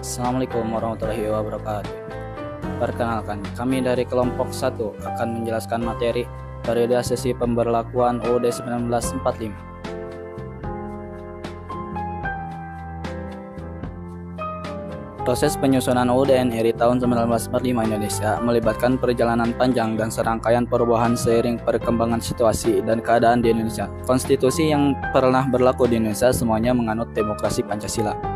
Assalamualaikum warahmatullahi wabarakatuh. Perkenalkan, kami dari kelompok 1 akan menjelaskan materi periodisasi pemberlakuan UUD 1945. Proses penyusunan UUD NRI tahun 1945 Indonesia melibatkan perjalanan panjang dan serangkaian perubahan seiring perkembangan situasi dan keadaan di Indonesia. Konstitusi yang pernah berlaku di Indonesia semuanya menganut demokrasi Pancasila.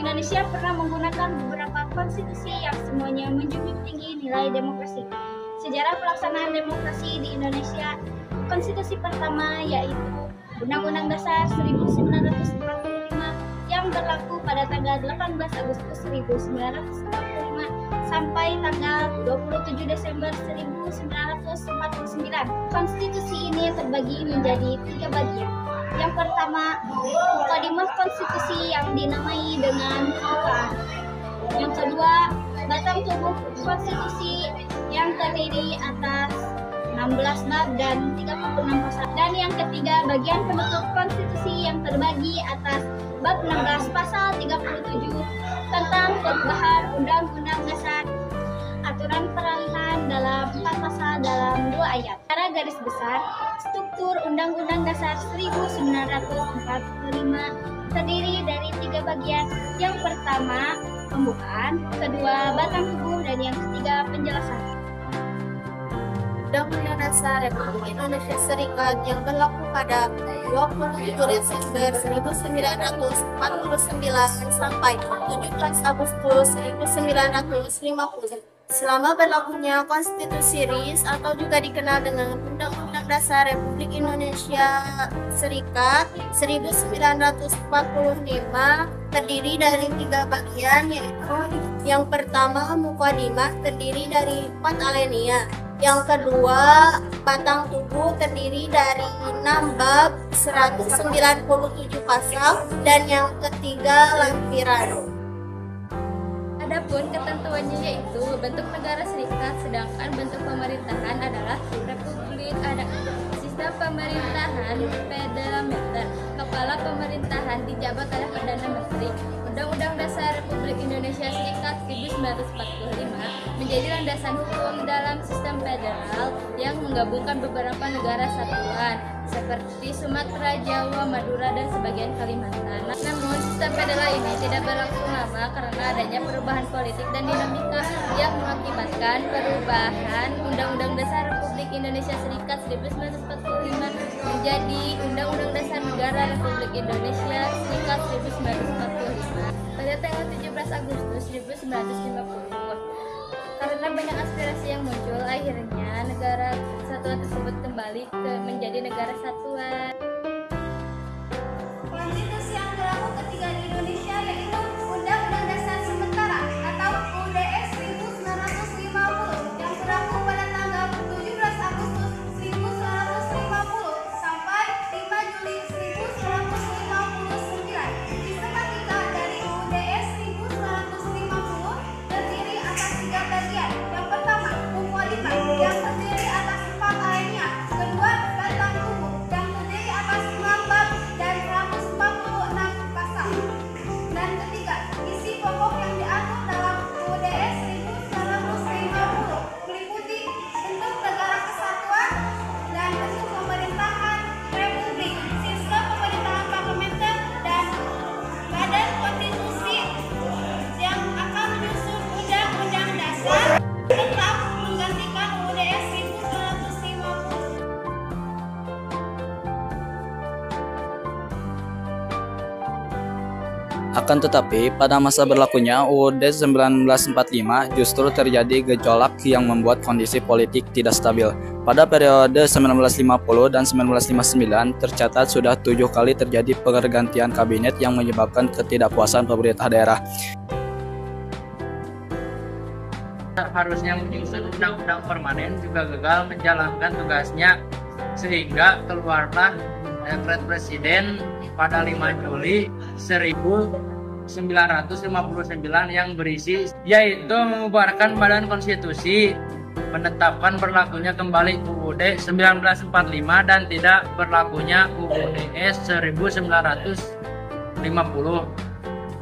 Indonesia pernah menggunakan beberapa konstitusi yang semuanya menjunjung tinggi nilai demokrasi. Sejarah pelaksanaan demokrasi di Indonesia, konstitusi pertama yaitu Undang-Undang Dasar 1945 yang berlaku pada tanggal 18 Agustus 1945 sampai tanggal 27 Desember 1949. Konstitusi ini terbagi menjadi 3 bagian. Yang pertama, Mukadimah Konstitusi yang dinamai dengan pembukaan. Yang kedua, batang tubuh konstitusi yang terdiri atas 16 bab dan 36 pasal. Dan yang ketiga, bagian penutup konstitusi yang terbagi atas bab 16 pasal 37 tentang perubahan Undang-Undang Dasar, aturan peralihan dalam 4 pasal dalam 2 ayat. Secara garis besar, struktur Undang-Undang Dasar 1945 terdiri dari 3 bagian. Yang pertama, pembukaan, kedua, batang tubuh, dan yang ketiga, penjelasan. Undang-Undang Dasar Republik Indonesia Serikat yang berlaku pada 27 Desember 1949 sampai 17 Agustus 1950. Selama berlakunya Konstitusi RIS atau juga dikenal dengan Undang-Undang Dasar Republik Indonesia Serikat 1945 terdiri dari 3 bagian, yaitu yang pertama Mukadimah terdiri dari 4 alinea. Yang kedua, batang tubuh terdiri dari 6 bab 197 pasal, dan yang ketiga lampiran. Adapun ketentuannya yaitu bentuk negara serikat, sedangkan bentuk pemerintahan adalah republik. Ada sistem pemerintahan parlementer. Kepala pemerintahan dijabat oleh Perdana Menteri. Undang-Undang Dasar Republik Indonesia Serikat 1945 menjadi landasan hukum dalam sistem federal yang menggabungkan beberapa negara satuan seperti Sumatera, Jawa, Madura, dan sebagian Kalimantan. Namun, sistem federal ini tidak berlangsung lama karena adanya perubahan politik dan dinamika yang mengakibatkan perubahan Undang-Undang Dasar Republik Indonesia Serikat 1945 menjadi Undang-Undang Dasar Negara Republik Indonesia Serikat 1945 pada tanggal 17 Agustus 1950. Karena banyak aspirasi yang muncul, akhirnya negara kesatuan tersebut kembali menjadi negara satuan. Konstitusi yang berlaku ketiga di Indonesia yaitu Undang-Undang Dasar Sementara atau UUDS 1950 yang berlaku pada tanggal 17 Agustus 1950 sampai 5 Juli 1959. Sistem ketiga dari UUDS 1950 terdiri atas 3 bagian. Yang pertama, Mukadimah yang terdiri atas 4 alinea. Kedua, batang tubuh yang terdiri atas 6 bab dan 146 pasal. Dan ketiga, isi pokok yang diatur dalam UUDS 1950 meliputi bentuk negara kesatuan dan bentuk pemerintahan republik, sistem pemerintahan parlementer, dan badan konstitusi yang akan menyusun undang-undang dasar tetap menggantikan UUDS 1950. Akan tetapi, pada masa berlakunya UUD 1945 justru terjadi gejolak yang membuat kondisi politik tidak stabil. Pada periode 1950 dan 1959 tercatat sudah 7 kali terjadi pergantian kabinet yang menyebabkan ketidakpuasan pemerintah daerah. Harusnya menyusun undang-undang permanen juga gagal menjalankan tugasnya, sehingga keluarlah dekret presiden pada 5 Juli 1959 yang berisi yaitu membubarkan Badan Konstitusi, menetapkan berlakunya kembali UUD 1945 dan tidak berlakunya UUDS 1950.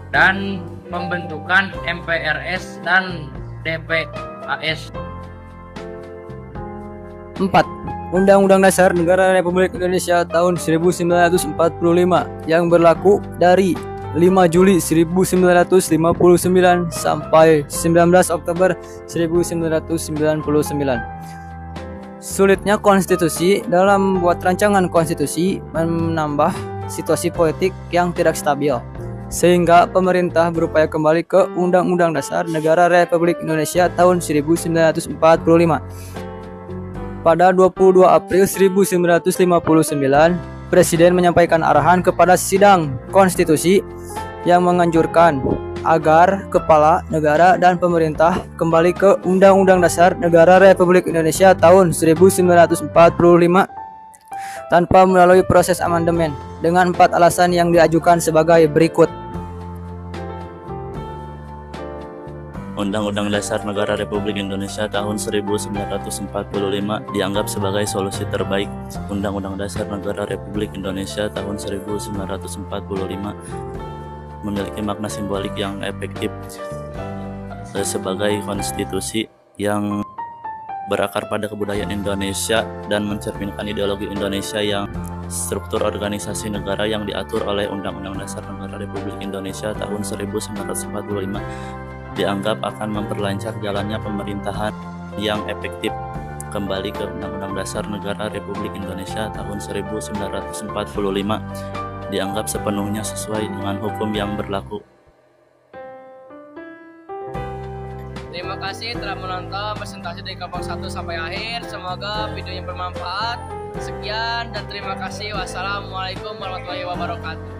dan pembentukan MPRS dan DPAS. 4. Undang-Undang Dasar Negara Republik Indonesia tahun 1945 yang berlaku dari 5 Juli 1959 sampai 19 Oktober 1999. Sulitnya konstitusi dalam membuat rancangan konstitusi menambah situasi politik yang tidak stabil, sehingga pemerintah berupaya kembali ke Undang-Undang Dasar Negara Republik Indonesia tahun 1945. Pada 22 April 1959, Presiden menyampaikan arahan kepada sidang konstitusi yang menganjurkan agar kepala negara dan pemerintah kembali ke Undang-Undang Dasar Negara Republik Indonesia tahun 1945 tanpa melalui proses amandemen, dengan 4 alasan yang diajukan sebagai berikut. Undang-Undang Dasar Negara Republik Indonesia tahun 1945 dianggap sebagai solusi terbaik. Undang-Undang Dasar Negara Republik Indonesia tahun 1945 memiliki makna simbolik yang efektif sebagai konstitusi yang berakar pada kebudayaan Indonesia dan mencerminkan ideologi Indonesia yang struktur organisasi negara yang diatur oleh Undang-Undang Dasar Negara Republik Indonesia tahun 1945 dianggap akan memperlancar jalannya pemerintahan yang efektif. Kembali ke Undang-Undang Dasar Negara Republik Indonesia tahun 1945 dianggap sepenuhnya sesuai dengan hukum yang berlaku. Terima kasih telah menonton presentasi dari kelompok 1 sampai akhir. Semoga videonya bermanfaat. Sekian dan terima kasih. Wassalamualaikum warahmatullahi wabarakatuh.